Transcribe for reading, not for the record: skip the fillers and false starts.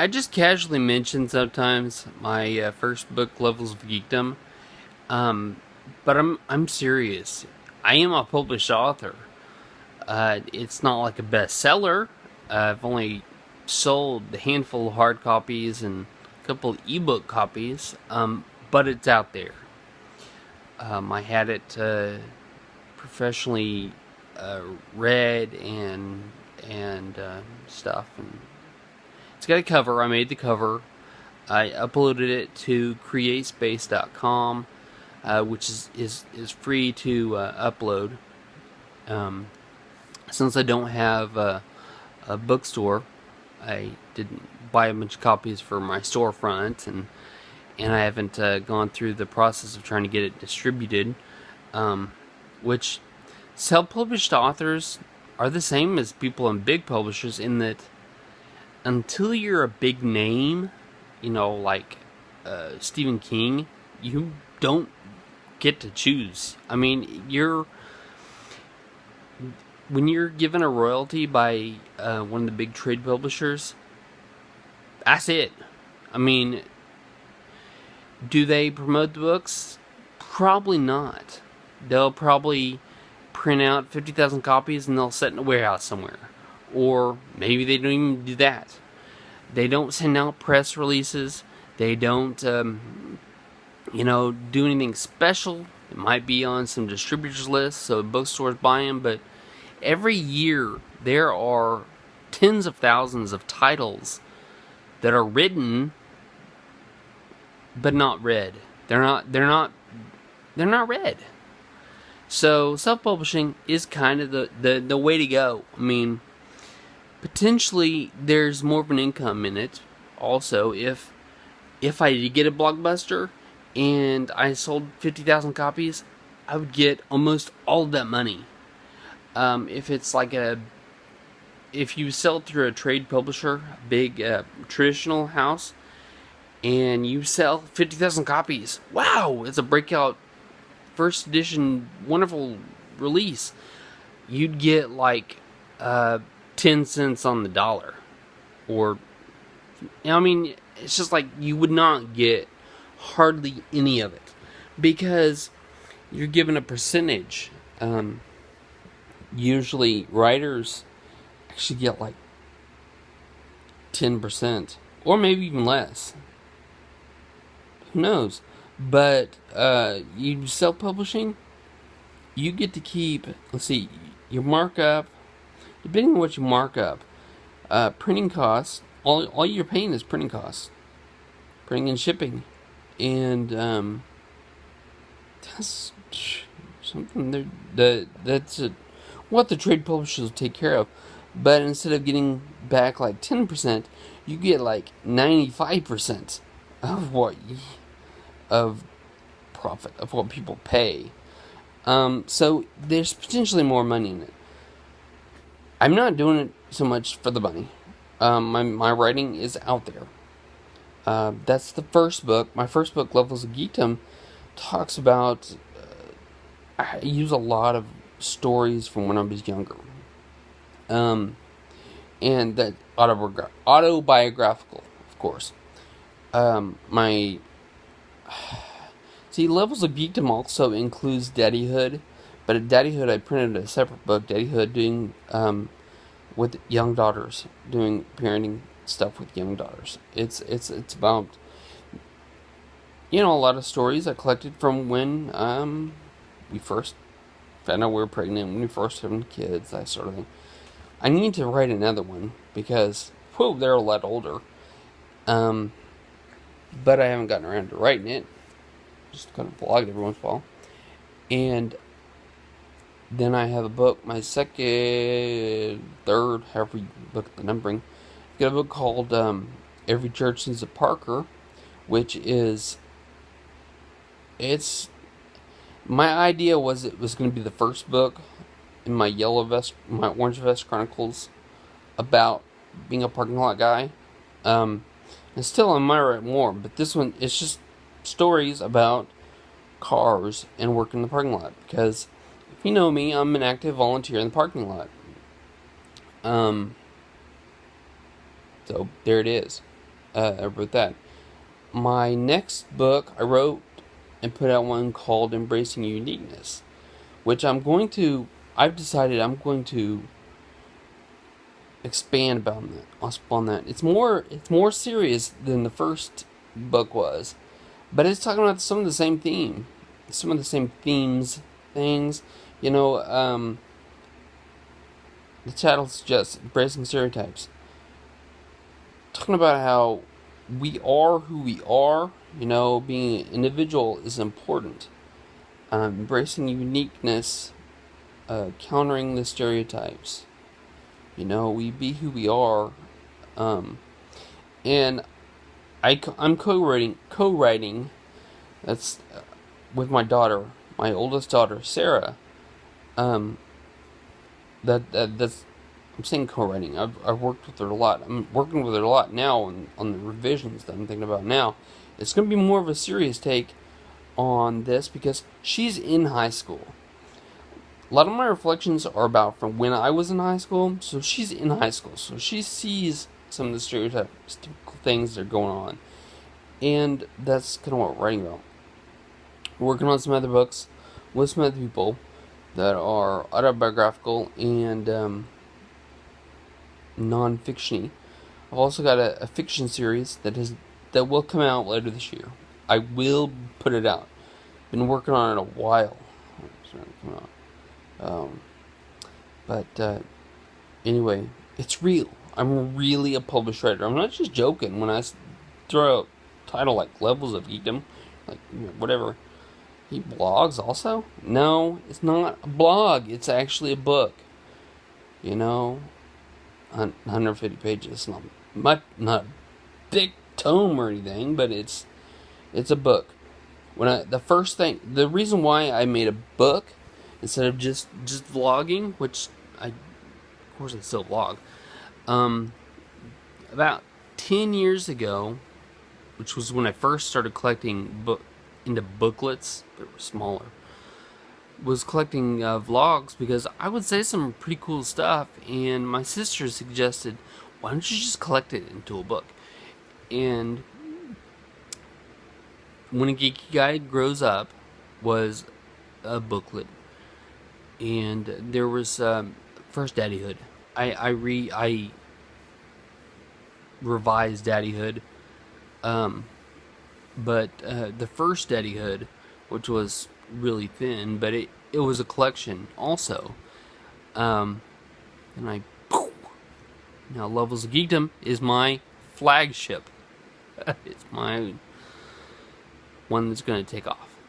I just casually mention sometimes my first book, Levels of Geekdom, um, but I'm serious. I am a published author. It's not like a bestseller. I've only sold a handful of hard copies and a couple of ebook copies, but it's out there. I had it professionally read and stuff, and it's got a cover. I made the cover. I uploaded it to createspace.com, which is free to upload. Um, since I don't have a bookstore, I didn't buy a bunch of copies for my storefront, and I haven't gone through the process of trying to get it distributed. Which self-published authors are the same as people in big publishers in that until you're a big name, like Stephen King, you don't get to choose. I mean, when you're given a royalty by one of the big trade publishers, that's it. I mean, do they promote the books? Probably not. They'll probably print out 50,000 copies and they'll set in a warehouse somewhere. Or maybe they don't even do that. They don't send out press releases. They don't, do anything special. It might be on some distributors list, so bookstores buy them. But every year there are tens of thousands of titles that are written but not read. They're not read. So self-publishing is kind of the way to go. I mean, potentially there's more of an income in it. Also, if I did get a blockbuster and I sold 50,000 copies, I would get almost all of that money. If it's like if you sell it through a trade publisher, a big traditional house, and you sell 50,000 copies, wow, it's a breakout first edition wonderful release. You'd get like 10 cents on the dollar. Or, it's just like you would not get hardly any of it because you're given a percentage. Usually writers actually get like 10% or maybe even less. Who knows? But you self-publishing, you get to keep, let's see, your markup, depending on what you mark up, printing costs, all you're paying is printing costs, printing and shipping, and that's something that's what the trade publishers will take care of. But instead of getting back like 10%, you get like 95% of of profit, of what people pay. So there's potentially more money in it. I'm not doing it so much for the money. My writing is out there. That's the first book. My first book, Levels of Geekdom, talks about. I use a lot of stories from when I was younger. And that autobiographical, of course. Levels of Geekdom also includes Daddyhood, but at Daddyhood I printed a separate book, Daddyhood, doing with young daughters, doing parenting stuff with young daughters. It's about a lot of stories I collected from when we first found out we were pregnant, when we first having kids, that sort of thing. I need to write another one because they're a lot older. But I haven't gotten around to writing it. Just kind of blog it every once in a while. And then I have a book, my second, third, however you look at the numbering. I've got a book called Every Church Needs a Parker, which is, my idea was it was going to be the first book in my my Orange Vest Chronicles about being a parking lot guy. And still I might write more, but this one, it's just stories about cars and work in the parking lot. Because if you know me, I'm an active volunteer in the parking lot. So there it is. I wrote that. My next book, I wrote and put out one called Embracing Uniqueness, which I've decided I'm going to expand upon that. It's more serious than the first book was, but it's talking about some of the same things. You know, the title suggests embracing stereotypes, talking about how we are who we are. You know, being an individual is important. Embracing uniqueness, countering the stereotypes. You know, we be who we are. And I'm co-writing. That's with my daughter, my oldest daughter, Sarah. Um, that's I'm saying co-writing. I've worked with her a lot. I'm working with her a lot now on the revisions that I'm thinking about now. It's going to be more of a serious take on this because she's in high school. A lot of my reflections are about from when I was in high school. So she's in high school, so she sees some of the stereotypical things that are going on, and that's kind of what we're writing about. We're working on some other books with some other people that are autobiographical and non-fictiony. I've also got a fiction series that will come out later this year. I will put it out. Been working on it a while. But anyway, it's real. I'm really a published writer. I'm not just joking when I throw a title like Levels of Geekdom, like whatever. He blogs also? No, it's not a blog. It's actually a book. You know, 150 pages. Not a big tome or anything, but it's a book. The reason why I made a book instead of just vlogging, which of course I still vlog. About 10 years ago, which was when I first started collecting into booklets that were smaller, was collecting vlogs because I would say some pretty cool stuff, and my sister suggested, why don't you just collect it into a book? And When a Geeky Guide Grows Up was a booklet, and there was first Daddyhood. I revised Daddyhood, but the first Daddyhood, which was really thin, but it was a collection also, and now Levels of Geekdom is my flagship. It's my one that's going to take off.